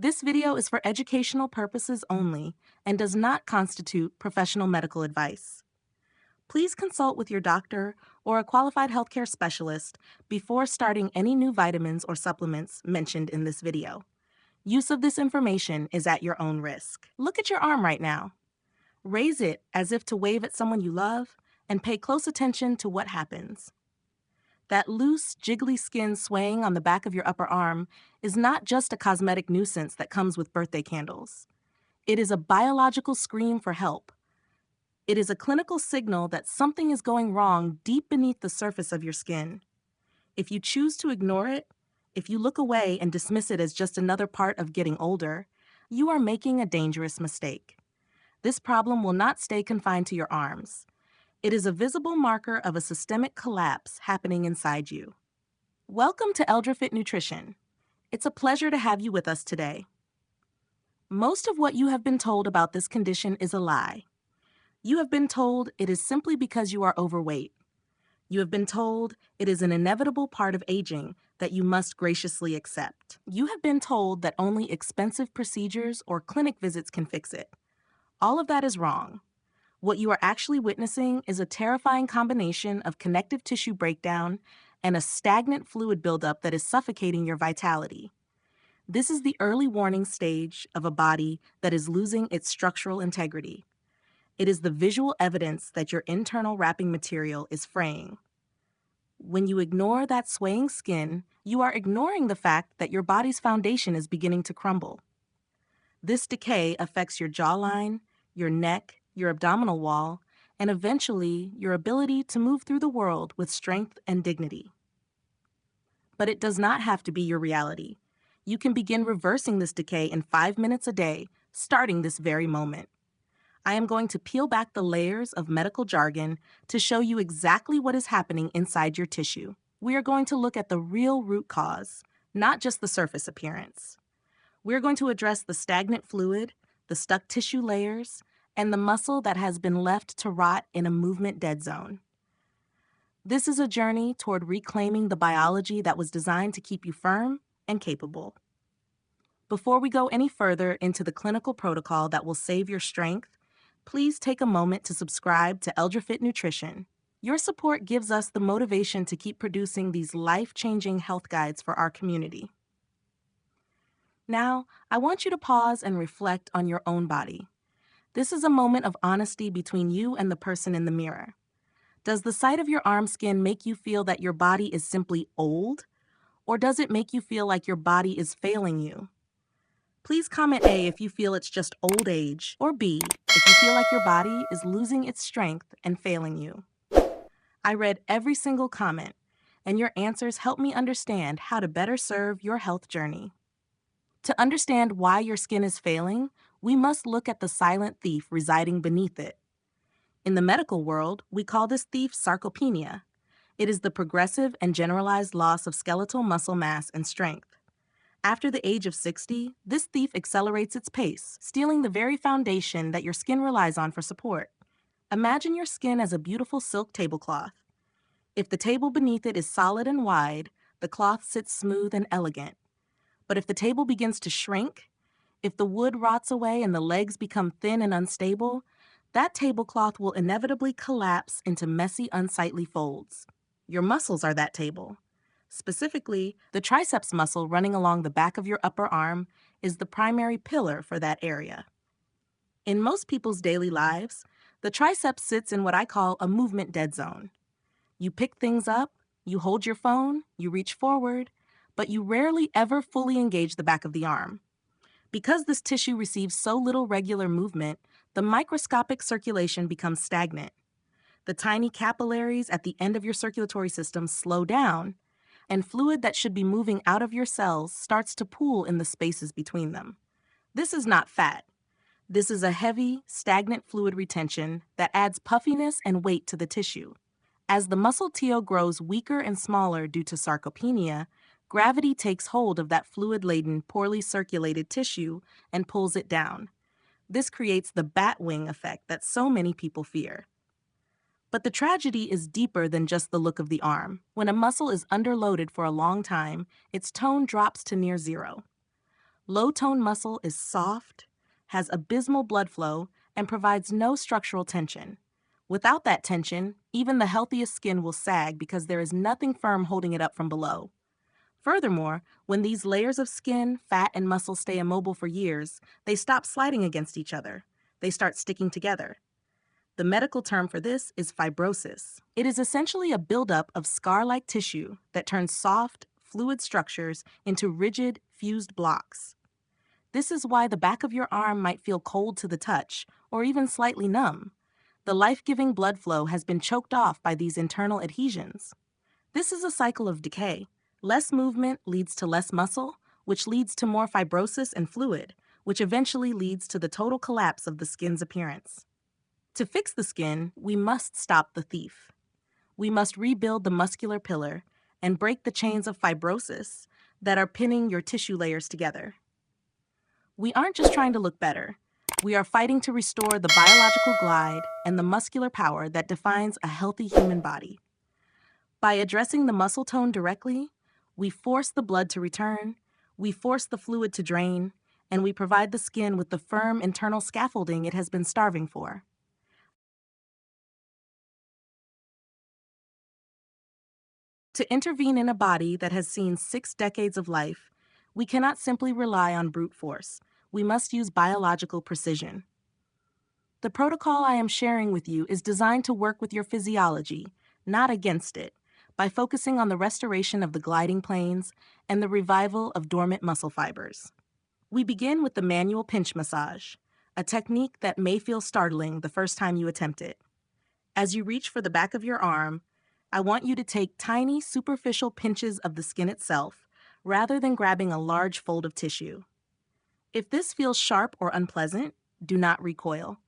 This video is for educational purposes only and does not constitute professional medical advice. Please consult with your doctor or a qualified healthcare specialist before starting any new vitamins or supplements mentioned in this video. Use of this information is at your own risk. Look at your arm right now. Raise it as if to wave at someone you love and pay close attention to what happens. That loose, jiggly skin swaying on the back of your upper arm is not just a cosmetic nuisance that comes with birthday candles. It is a biological scream for help. It is a clinical signal that something is going wrong deep beneath the surface of your skin. If you choose to ignore it, if you look away and dismiss it as just another part of getting older, you are making a dangerous mistake. This problem will not stay confined to your arms. It is a visible marker of a systemic collapse happening inside you. Welcome to EldraFit Nutrition. It's a pleasure to have you with us today. Most of what you have been told about this condition is a lie. You have been told it is simply because you are overweight. You have been told it is an inevitable part of aging that you must graciously accept. You have been told that only expensive procedures or clinic visits can fix it. All of that is wrong. What you are actually witnessing is a terrifying combination of connective tissue breakdown and a stagnant fluid buildup that is suffocating your vitality. This is the early warning stage of a body that is losing its structural integrity. It is the visual evidence that your internal wrapping material is fraying. When you ignore that swaying skin, you are ignoring the fact that your body's foundation is beginning to crumble. This decay affects your jawline, your neck, your abdominal wall, and eventually your ability to move through the world with strength and dignity. But it does not have to be your reality. You can begin reversing this decay in 5 minutes a day, starting this very moment. I am going to peel back the layers of medical jargon to show you exactly what is happening inside your tissue. We are going to look at the real root cause, not just the surface appearance. We're going to address the stagnant fluid, the stuck tissue layers, and the muscle that has been left to rot in a movement dead zone. This is a journey toward reclaiming the biology that was designed to keep you firm and capable. Before we go any further into the clinical protocol that will save your strength, please take a moment to subscribe to EldraFit Nutrition. Your support gives us the motivation to keep producing these life-changing health guides for our community. Now, I want you to pause and reflect on your own body. This is a moment of honesty between you and the person in the mirror. Does the sight of your arm skin make you feel that your body is simply old? Or does it make you feel like your body is failing you? Please comment A if you feel it's just old age, or B if you feel like your body is losing its strength and failing you. I read every single comment, and your answers help me understand how to better serve your health journey. To understand why your skin is failing, we must look at the silent thief residing beneath it. In the medical world, we call this thief sarcopenia. It is the progressive and generalized loss of skeletal muscle mass and strength. After the age of 60, this thief accelerates its pace, stealing the very foundation that your skin relies on for support. Imagine your skin as a beautiful silk tablecloth. If the table beneath it is solid and wide, the cloth sits smooth and elegant. But if the table begins to shrink, if the wood rots away and the legs become thin and unstable, that tablecloth will inevitably collapse into messy, unsightly folds. Your muscles are that table. Specifically, the triceps muscle running along the back of your upper arm is the primary pillar for that area. In most people's daily lives, the triceps sits in what I call a movement dead zone. You pick things up, you hold your phone, you reach forward, but you rarely ever fully engage the back of the arm. Because this tissue receives so little regular movement, the microscopic circulation becomes stagnant. The tiny capillaries at the end of your circulatory system slow down, and fluid that should be moving out of your cells starts to pool in the spaces between them. This is not fat. This is a heavy, stagnant fluid retention that adds puffiness and weight to the tissue. As the muscle tissue grows weaker and smaller due to sarcopenia, gravity takes hold of that fluid-laden, poorly circulated tissue and pulls it down. This creates the bat wing effect that so many people fear. But the tragedy is deeper than just the look of the arm. When a muscle is underloaded for a long time, its tone drops to near zero. Low-tone muscle is soft, has abysmal blood flow, and provides no structural tension. Without that tension, even the healthiest skin will sag because there is nothing firm holding it up from below. Furthermore, when these layers of skin, fat, and muscle stay immobile for years, they stop sliding against each other. They start sticking together. The medical term for this is fibrosis. It is essentially a buildup of scar-like tissue that turns soft, fluid structures into rigid, fused blocks. This is why the back of your arm might feel cold to the touch, or even slightly numb. The life-giving blood flow has been choked off by these internal adhesions. This is a cycle of decay. Less movement leads to less muscle, which leads to more fibrosis and fluid, which eventually leads to the total collapse of the skin's appearance. To fix the skin, we must stop the thief. We must rebuild the muscular pillar and break the chains of fibrosis that are pinning your tissue layers together. We aren't just trying to look better. We are fighting to restore the biological glide and the muscular power that defines a healthy human body. By addressing the muscle tone directly, we force the blood to return, we force the fluid to drain, and we provide the skin with the firm internal scaffolding it has been starving for. To intervene in a body that has seen 6 decades of life, we cannot simply rely on brute force. We must use biological precision. The protocol I am sharing with you is designed to work with your physiology, not against it, by focusing on the restoration of the gliding planes and the revival of dormant muscle fibers. We begin with the manual pinch massage, a technique that may feel startling the first time you attempt it. As you reach for the back of your arm, I want you to take tiny, superficial pinches of the skin itself, rather than grabbing a large fold of tissue. If this feels sharp or unpleasant, do not recoil.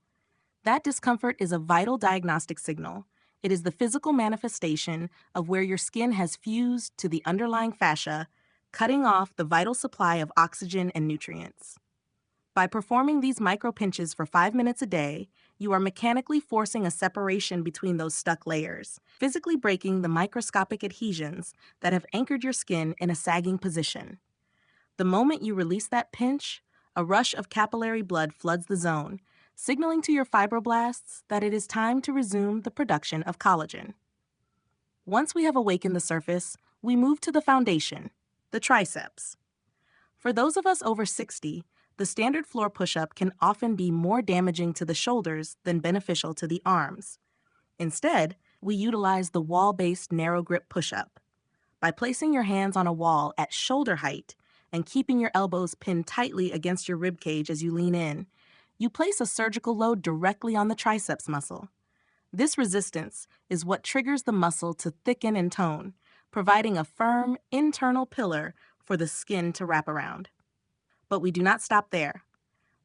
That discomfort is a vital diagnostic signal. It is the physical manifestation of where your skin has fused to the underlying fascia, cutting off the vital supply of oxygen and nutrients. By performing these micro pinches for 5 minutes a day, you are mechanically forcing a separation between those stuck layers, physically breaking the microscopic adhesions that have anchored your skin in a sagging position. The moment you release that pinch, a rush of capillary blood floods the zone, signaling to your fibroblasts that it is time to resume the production of collagen. Once we have awakened the surface, we move to the foundation, the triceps. For those of us over 60, the standard floor push-up can often be more damaging to the shoulders than beneficial to the arms. Instead, we utilize the wall-based narrow grip push-up. By placing your hands on a wall at shoulder height and keeping your elbows pinned tightly against your rib cage as you lean in, you place a surgical load directly on the triceps muscle. This resistance is what triggers the muscle to thicken and tone, providing a firm internal pillar for the skin to wrap around. But we do not stop there.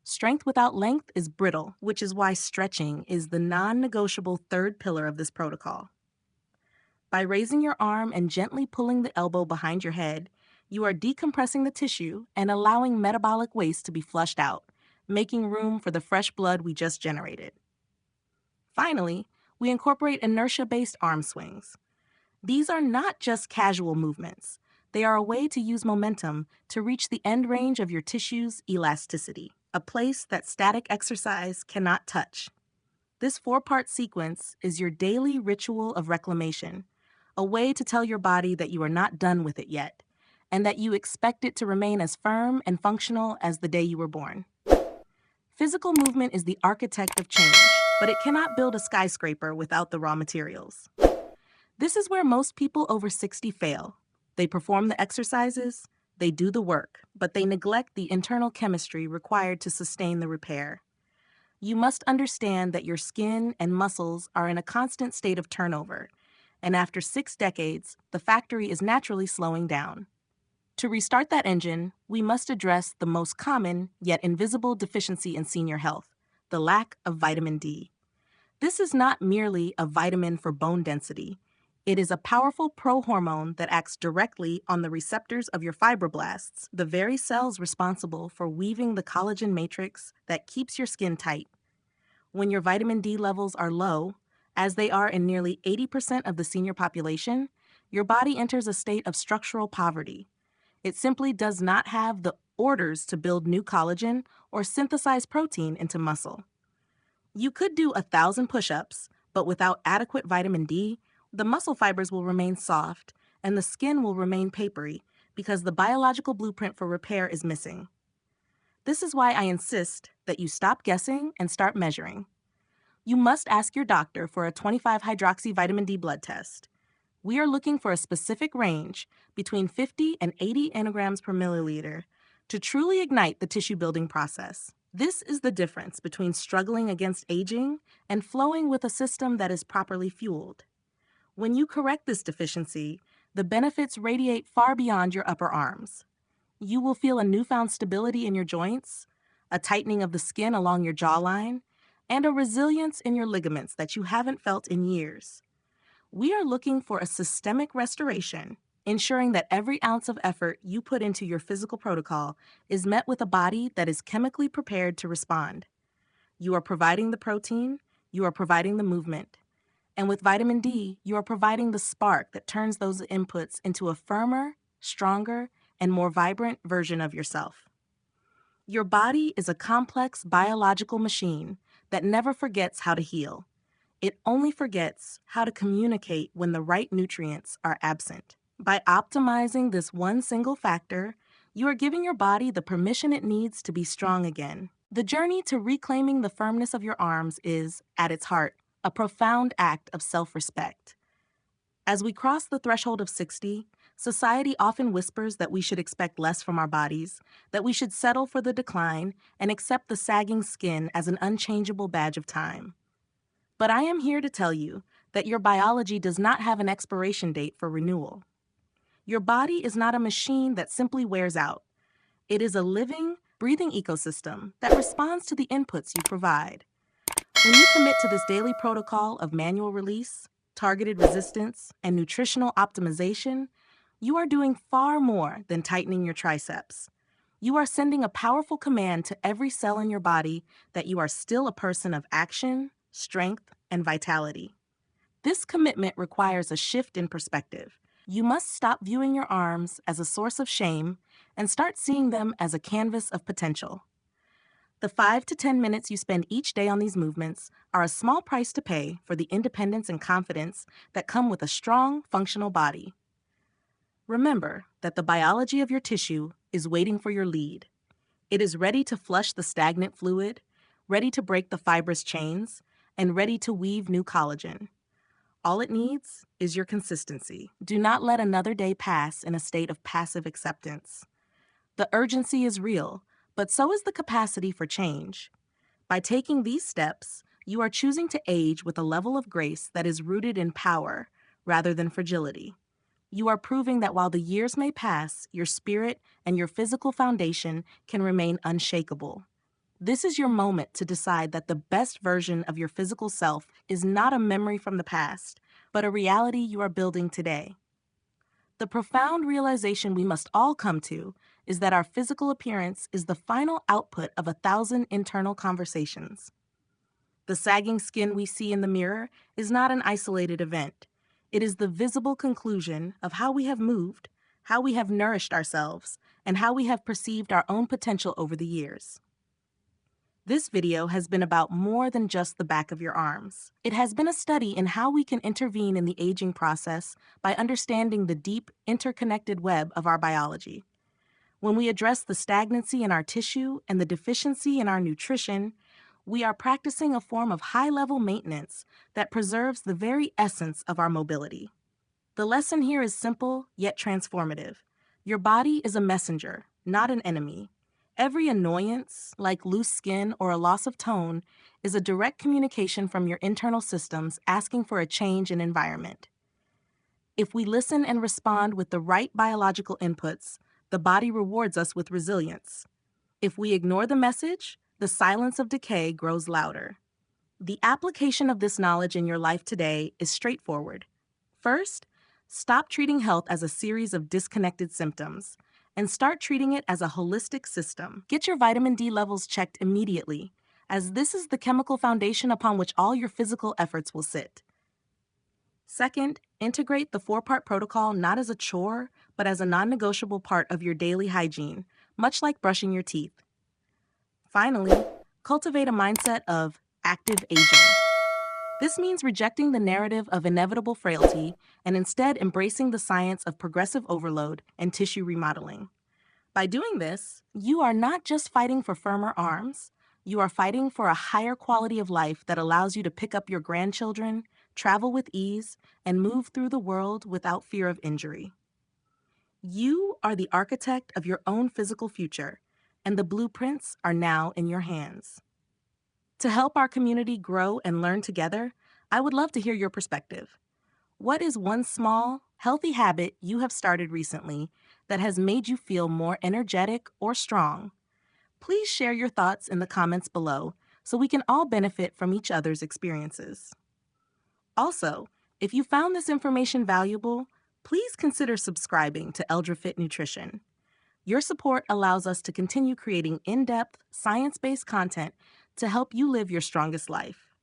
Strength without length is brittle, which is why stretching is the non-negotiable third pillar of this protocol. By raising your arm and gently pulling the elbow behind your head, you are decompressing the tissue and allowing metabolic waste to be flushed out, making room for the fresh blood we just generated. Finally, we incorporate inertia-based arm swings. These are not just casual movements. They are a way to use momentum to reach the end range of your tissue's elasticity, a place that static exercise cannot touch. This 4-part sequence is your daily ritual of reclamation, a way to tell your body that you are not done with it yet, and that you expect it to remain as firm and functional as the day you were born. Physical movement is the architect of change, but it cannot build a skyscraper without the raw materials. This is where most people over 60 fail. They perform the exercises, they do the work, but they neglect the internal chemistry required to sustain the repair. You must understand that your skin and muscles are in a constant state of turnover, and after 6 decades, the factory is naturally slowing down. To restart that engine, we must address the most common yet invisible deficiency in senior health, the lack of vitamin D. This is not merely a vitamin for bone density. It is a powerful prohormone that acts directly on the receptors of your fibroblasts, the very cells responsible for weaving the collagen matrix that keeps your skin tight. When your vitamin D levels are low, as they are in nearly 80% of the senior population, your body enters a state of structural poverty. It simply does not have the orders to build new collagen or synthesize protein into muscle. You could do 1,000 push-ups, but without adequate vitamin D, the muscle fibers will remain soft and the skin will remain papery because the biological blueprint for repair is missing. This is why I insist that you stop guessing and start measuring. You must ask your doctor for a 25-hydroxy vitamin D blood test. We are looking for a specific range between 50 and 80 nanograms per milliliter to truly ignite the tissue building process. This is the difference between struggling against aging and flowing with a system that is properly fueled. When you correct this deficiency, the benefits radiate far beyond your upper arms. You will feel a newfound stability in your joints, a tightening of the skin along your jawline, and a resilience in your ligaments that you haven't felt in years. We are looking for a systemic restoration, ensuring that every ounce of effort you put into your physical protocol is met with a body that is chemically prepared to respond. You are providing the protein, you are providing the movement. And with vitamin D, you are providing the spark that turns those inputs into a firmer, stronger, and more vibrant version of yourself. Your body is a complex biological machine that never forgets how to heal. It only forgets how to communicate when the right nutrients are absent. By optimizing this one single factor, you are giving your body the permission it needs to be strong again. The journey to reclaiming the firmness of your arms is, at its heart, a profound act of self-respect. As we cross the threshold of 60, society often whispers that we should expect less from our bodies, that we should settle for the decline and accept the sagging skin as an unchangeable badge of time. But I am here to tell you that your biology does not have an expiration date for renewal. Your body is not a machine that simply wears out. It is a living, breathing ecosystem that responds to the inputs you provide. When you commit to this daily protocol of manual release, targeted resistance, and nutritional optimization, you are doing far more than tightening your triceps. You are sending a powerful command to every cell in your body that you are still a person of action, strength, and vitality. This commitment requires a shift in perspective. You must stop viewing your arms as a source of shame and start seeing them as a canvas of potential. The 5 to 10 minutes you spend each day on these movements are a small price to pay for the independence and confidence that come with a strong, functional body. Remember that the biology of your tissue is waiting for your lead. It is ready to flush the stagnant fluid, ready to break the fibrous chains, and ready to weave new collagen. All it needs is your consistency. Do not let another day pass in a state of passive acceptance. The urgency is real, but so is the capacity for change. By taking these steps, you are choosing to age with a level of grace that is rooted in power rather than fragility. You are proving that while the years may pass, your spirit and your physical foundation can remain unshakable. This is your moment to decide that the best version of your physical self is not a memory from the past, but a reality you are building today. The profound realization we must all come to is that our physical appearance is the final output of 1,000 internal conversations. The sagging skin we see in the mirror is not an isolated event. It is the visible conclusion of how we have moved, how we have nourished ourselves, and how we have perceived our own potential over the years. This video has been about more than just the back of your arms. It has been a study in how we can intervene in the aging process by understanding the deep, interconnected web of our biology. When we address the stagnancy in our tissue and the deficiency in our nutrition, we are practicing a form of high-level maintenance that preserves the very essence of our mobility. The lesson here is simple yet transformative. Your body is a messenger, not an enemy. Every annoyance, like loose skin or a loss of tone, is a direct communication from your internal systems asking for a change in environment. If we listen and respond with the right biological inputs, the body rewards us with resilience. If we ignore the message, the silence of decay grows louder. The application of this knowledge in your life today is straightforward. First, stop treating health as a series of disconnected symptoms and start treating it as a holistic system. Get your vitamin D levels checked immediately, as this is the chemical foundation upon which all your physical efforts will sit. Second, integrate the 4-part protocol not as a chore, but as a non-negotiable part of your daily hygiene much like brushing your teeth. Finally, cultivate a mindset of active aging. This means rejecting the narrative of inevitable frailty and instead embracing the science of progressive overload and tissue remodeling. By doing this, you are not just fighting for firmer arms, you are fighting for a higher quality of life that allows you to pick up your grandchildren, travel with ease, and move through the world without fear of injury. You are the architect of your own physical future, and the blueprints are now in your hands. To help our community grow and learn together, I would love to hear your perspective. What is one small, healthy habit you have started recently that has made you feel more energetic or strong? Please share your thoughts in the comments below so we can all benefit from each other's experiences. Also, if you found this information valuable, please consider subscribing to EldraFit Nutrition. Your support allows us to continue creating in-depth, science-based content to help you live your strongest life.